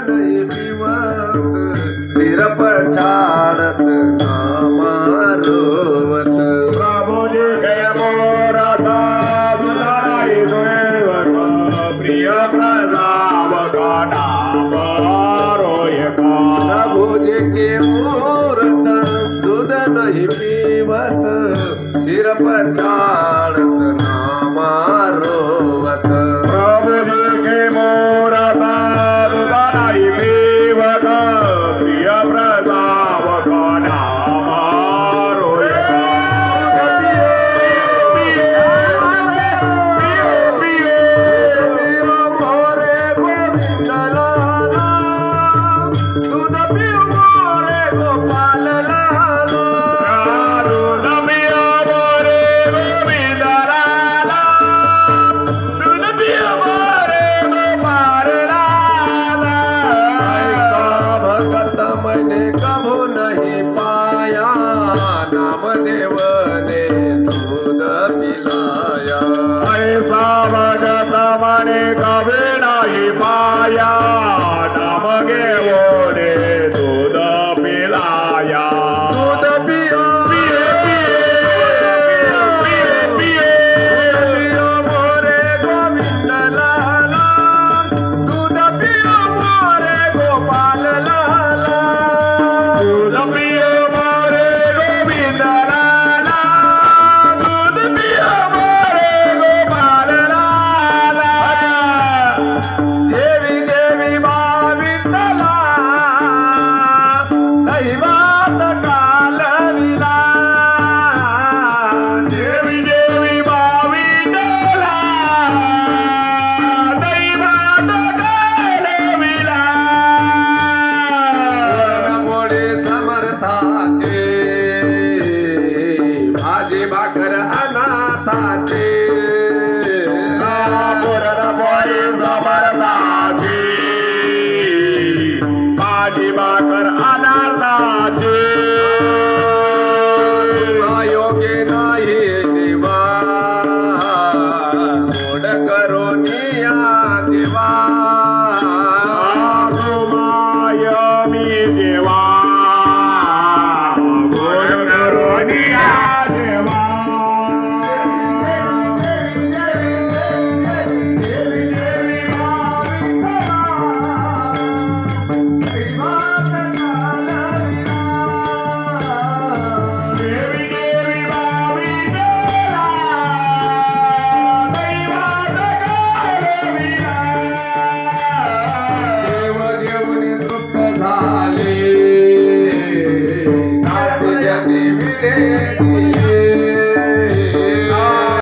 नहीं पिवत सिर पर छाड़त नामारोवत प्रभु जी के मोरता दुधाई देवत प्रिय प्रसाव का नाम रोयका प्रभु जी के मूरत दूध नहीं पीवत सिर पर छाड़त नामारोवत प्रभु जी के मोरता दुधाई देवत प्रिय प्रसाव का नाम रोयका दूध पियो मोरे गोपाल लाला मैंने कभू नहीं पाया नामदेव ने दूध पिलाया ऐसा भगत मने कभी नहीं पाया नाम गे